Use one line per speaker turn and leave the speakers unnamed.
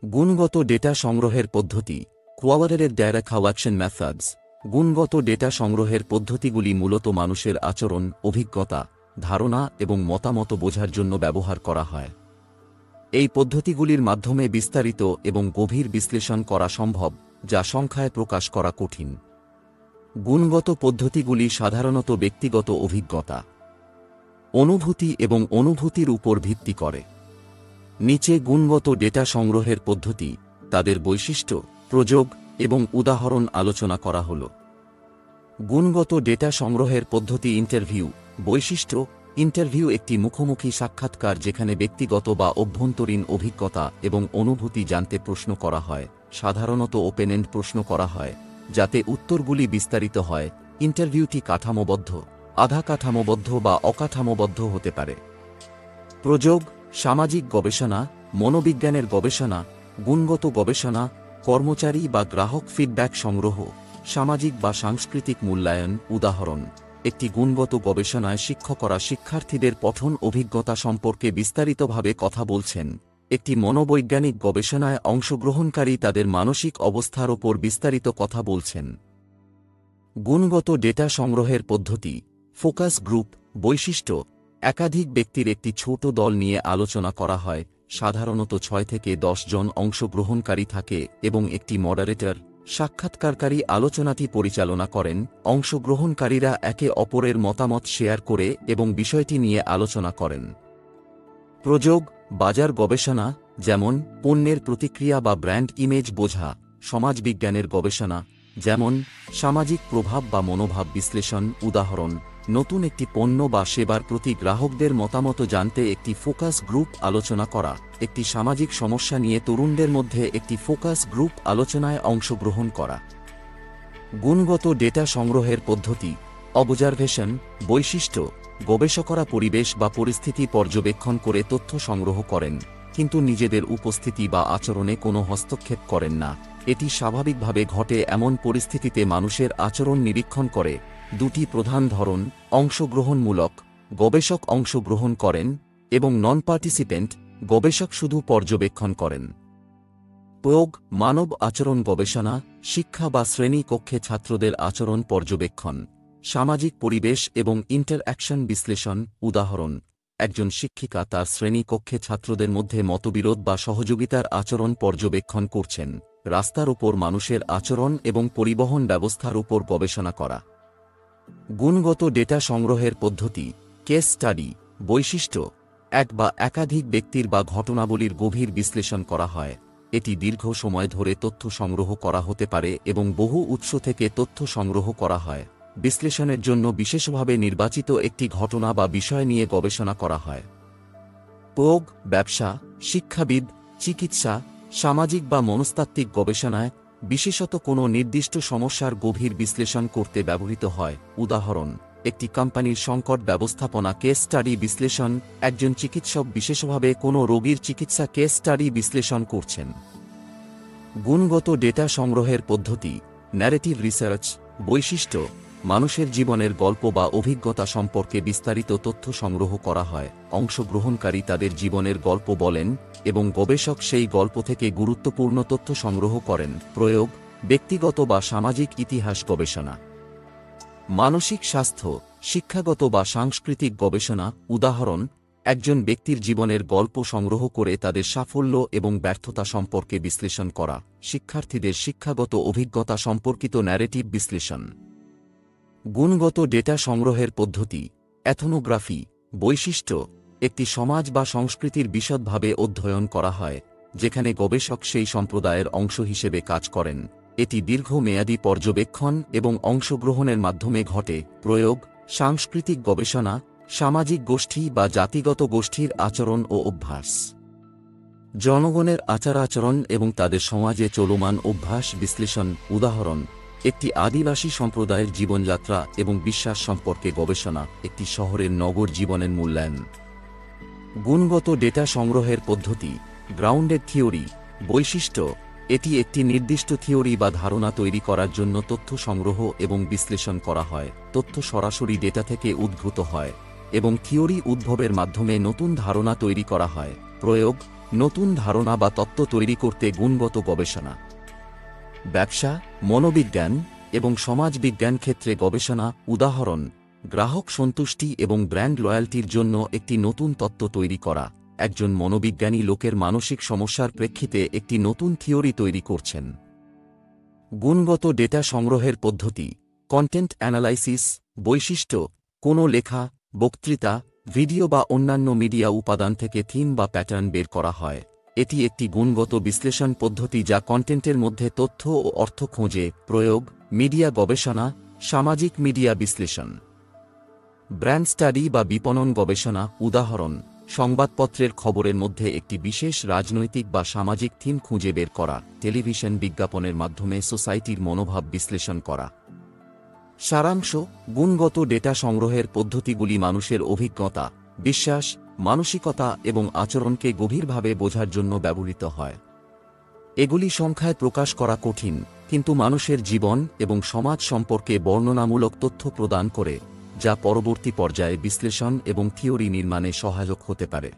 গুণগত ডেটা সংগ্রহের পদ্ধতি, কোয়ালিটেটিভ ডেটা কালেকশন মেথডস। গুণগত ডেটা সংগ্রহের পদ্ধতিগুলি মূলত মানুষের আচরণ, অভিজ্ঞতা, ধারণা এবং মতামত বোঝার জন্য ব্যবহার করা হয়। এই পদ্ধতিগুলির মাধ্যমে বিস্তারিত এবং গভীর বিশ্লেষণ করা সম্ভব, যা সংখ্যায় প্রকাশ করা কঠিন। গুণগত পদ্ধতিগুলি সাধারণত ব্যক্তিগত অভিজ্ঞতা, অনুভূতি এবং অনুভূতির উপর ভিত্তি করে। নিচে গুণগত ডেটা সংগ্রহের পদ্ধতি, তাদের বৈশিষ্ট্য, প্রয়োগ এবং উদাহরণ আলোচনা করা হল। গুণগত ডেটা সংগ্রহের পদ্ধতি। ইন্টারভিউ। বৈশিষ্ট্য। ইন্টারভিউ একটি মুখোমুখি সাক্ষাৎকার যেখানে ব্যক্তিগত বা অভ্যন্তরীণ অভিজ্ঞতা এবং অনুভূতি জানতে প্রশ্ন করা হয়। সাধারণত ওপেন এন্ড প্রশ্ন করা হয়, যাতে উত্তরগুলি বিস্তারিত হয়। ইন্টারভিউটি কাঠামোবদ্ধ, আধা কাঠামোবদ্ধ বা অকাঠামোবদ্ধ হতে পারে। প্রয়োগ। সামাজিক গবেষণা, মনোবিজ্ঞানের গবেষণা, গুণগত গবেষণা, কর্মচারী বা গ্রাহক ফিডব্যাক সংগ্রহ, সামাজিক বা সাংস্কৃতিক মূল্যায়ন। উদাহরণ: একটি গুণগত গবেষণায় শিক্ষকরা শিক্ষার্থীদের পঠন অভিজ্ঞতা সম্পর্কে বিস্তারিতভাবে কথা বলছেন। একটি মনোবৈজ্ঞানিক গবেষণায় অংশগ্রহণকারী তাদের মানসিক অবস্থার ওপর বিস্তারিত কথা বলছেন। গুণগত ডেটা সংগ্রহের পদ্ধতি। Focus group. বৈশিষ্ট্য: একাধিক ব্যক্তির একটি ছোট দল নিয়ে আলোচনা করা হয়। সাধারণত 6 থেকে 10 জন অংশগ্রহণকারী থাকে এবং একটি মডারেটর, সাক্ষাৎকারকারী আলোচনাটি পরিচালনা করেন। অংশগ্রহণকারীরা একে অপরের মতামত শেয়ার করে এবং বিষয়টি নিয়ে আলোচনা করেন। প্রয়োগ। বাজার গবেষণা, যেমন পণ্যের প্রতিক্রিয়া বা ব্র্যান্ড ইমেজ বোঝা। সমাজবিজ্ঞানের গবেষণা, যেমন সামাজিক প্রভাব বা মনোভাব বিশ্লেষণ। উদাহরণ: নতুন একটি পণ্য বা সেবার প্রতি গ্রাহকদের মতামত জানতে একটি ফোকাস গ্রুপ আলোচনা করা। একটি সামাজিক সমস্যা নিয়ে তরুণদের মধ্যে একটি ফোকাস গ্রুপ আলোচনায় অংশগ্রহণ করা। গুণগত ডেটা সংগ্রহের পদ্ধতি। অবজারভেশন। বৈশিষ্ট্য: গবেষকরা পরিবেশ বা পরিস্থিতি পর্যবেক্ষণ করে তথ্য সংগ্রহ করেন, কিন্তু নিজেদের উপস্থিতি বা আচরণে কোনো হস্তক্ষেপ করেন না। এটি স্বাভাবিকভাবে ঘটে এমন পরিস্থিতিতে মানুষের আচরণ নিরীক্ষণ করে। দুটি প্রধান ধরন: অংশগ্রহণমূলক, গবেষক অংশগ্রহণ করেন, এবং নন পার্টিসিপেন্ট, গবেষক শুধু পর্যবেক্ষণ করেন। প্রয়োগ। মানব আচরণ গবেষণা, শিক্ষা বা শ্রেণী কক্ষে ছাত্রদের আচরণ পর্যবেক্ষণ। সামাজিক পরিবেশ এবং ইন্টারঅ্যাকশন বিশ্লেষণ। উদাহরণ: একজন শিক্ষিকা তার শ্রেণী কক্ষে ছাত্রদের মধ্যে মতবিরোধ বা সহযোগিতার আচরণ পর্যবেক্ষণ করছেন। রাস্তার উপর মানুষের আচরণ এবং পরিবহন ব্যবস্থার উপর গবেষণা করা। গুণগত ডেটা সংগ্রহের পদ্ধতি। Case study. বৈশিষ্ট্য: এক বা একাধিক ব্যক্তির বা ঘটনাবলীর গভীর বিশ্লেষণ করা হয়। এটি দীর্ঘ সময় ধরে তথ্য সংগ্রহ করা হতে পারে এবং বহু উৎস থেকে তথ্য সংগ্রহ করা হয়। বিশ্লেষণের জন্য বিশেষভাবে নির্বাচিত একটি ঘটনা বা বিষয় নিয়ে গবেষণা করা হয়। প্রয়োগ। ব্যবসা, শিক্ষাবিদ, চিকিৎসা, সামাজিক বা মনস্তাত্ত্বিক গবেষণায়, বিশেষত কোনো নির্দিষ্ট সমস্যার গভীর বিশ্লেষণ করতে ব্যবহৃত হয়। উদাহরণ: একটি কোম্পানির সংকট ব্যবস্থাপনা কেস স্টাডি বিশ্লেষণ। একজন চিকিৎসক বিশেষভাবে কোনো রোগীর চিকিৎসা কেস স্টাডি বিশ্লেষণ করছেন। গুণগত ডেটা সংগ্রহের পদ্ধতি। Narrative research. বৈশিষ্ট্য: মানুষের জীবনের গল্প বা অভিজ্ঞতা সম্পর্কে বিস্তারিত তথ্য সংগ্রহ করা হয়। অংশগ্রহণকারী তাদের জীবনের গল্প বলেন এবং গবেষক সেই গল্প থেকে গুরুত্বপূর্ণ তথ্য সংগ্রহ করেন। প্রয়োগ। ব্যক্তিগত বা সামাজিক ইতিহাস গবেষণা। মানসিক স্বাস্থ্য, শিক্ষাগত বা সাংস্কৃতিক গবেষণা। উদাহরণ: একজন ব্যক্তির জীবনের গল্প সংগ্রহ করে তাদের সাফল্য এবং ব্যর্থতা সম্পর্কে বিশ্লেষণ করা। শিক্ষার্থীদের শিক্ষাগত অভিজ্ঞতা সম্পর্কিত ন্যারেটিভ বিশ্লেষণ। গুণগত ডেটা সংগ্রহের পদ্ধতি। এথনোগ্রাফি। বৈশিষ্ট্য: একটি সমাজ বা সংস্কৃতির বিশদভাবে অধ্যয়ন করা হয়, যেখানে গবেষক সেই সম্প্রদায়ের অংশ হিসেবে কাজ করেন। এটি দীর্ঘমেয়াদী পর্যবেক্ষণ এবং অংশগ্রহণের মাধ্যমে ঘটে। প্রয়োগ। সাংস্কৃতিক গবেষণা, সামাজিক গোষ্ঠী বা জাতিগত গোষ্ঠীর আচরণ ও অভ্যাস। জনগণের আচার-আচরণ এবং তাদের সমাজে চলমান অভ্যাস বিশ্লেষণ। উদাহরণ: একটি আদিবাসী সম্প্রদায়ের জীবনযাত্রা এবং বিশ্বাস সম্পর্কে গবেষণা। একটি শহরের নগর জীবনের মূল্যায়ন। গুণগত ডেটা সংগ্রহের পদ্ধতি। Grounded theory. বৈশিষ্ট্য: এটি একটি নির্দিষ্ট থিওরি বা ধারণা তৈরি করার জন্য তথ্য সংগ্রহ এবং বিশ্লেষণ করা হয়। তথ্য সরাসরি ডেটা থেকে উদ্ভূত হয় এবং থিওরি উদ্ভবের মাধ্যমে নতুন ধারণা তৈরি করা হয়। প্রয়োগ। নতুন ধারণা বা তত্ত্ব তৈরি করতে গুণগত গবেষণা। ব্যবসা, মনোবিজ্ঞান এবং সমাজবিজ্ঞান ক্ষেত্রে গবেষণা, উদাহরণ, গ্রাহক সন্তুষ্টি এবং ব্র্যান্ড লয়্যালটির জন্য একটি নতুন তত্ত্ব তৈরি করা। একজন মনোবিজ্ঞানী লোকের মানসিক সমস্যার প্রেক্ষিতে একটি নতুন থিওরি তৈরি করছেন। গুণগত ডেটা সংগ্রহের পদ্ধতি, কন্টেন্ট অ্যানালাইসিস, বৈশিষ্ট্য, কোনো লেখা, বক্তৃতা, ভিডিও বা অন্যান্য মিডিয়া উপাদান থেকে থিম বা প্যাটার্ন বের করা হয়। এটি একটি গুণগত বিশ্লেষণ পদ্ধতি যা কন্টেন্টের মধ্যে তথ্য ও অর্থ খোঁজে। প্রয়োগ, মিডিয়া গবেষণা, সামাজিক মিডিয়া বিশ্লেষণ। ব্র্যান্ড স্টাডি বা বিপণন গবেষণা, উদাহরণ, সংবাদপত্রের খবরের মধ্যে একটি বিশেষ রাজনৈতিক বা সামাজিক থিম খুঁজে বের করা। টেলিভিশন বিজ্ঞাপনের মাধ্যমে সোসাইটির মনোভাব বিশ্লেষণ করা। সারাংশ, গুণগত ডেটা সংগ্রহের পদ্ধতিগুলি মানুষের অভিজ্ঞতা, বিশ্বাস, মানসিকতা এবং আচরণকে গভীরভাবে বোঝার জন্য ব্যবহৃত হয়। এগুলি সংখ্যায় প্রকাশ করা কঠিন, কিন্তু মানুষের জীবন এবং সমাজ সম্পর্কে বর্ণনামূলক তথ্য প্রদান করে, যা পরবর্তী পর্যায়ে বিশ্লেষণ এবং থিওরি নির্মাণে সহায়ক হতে পারে।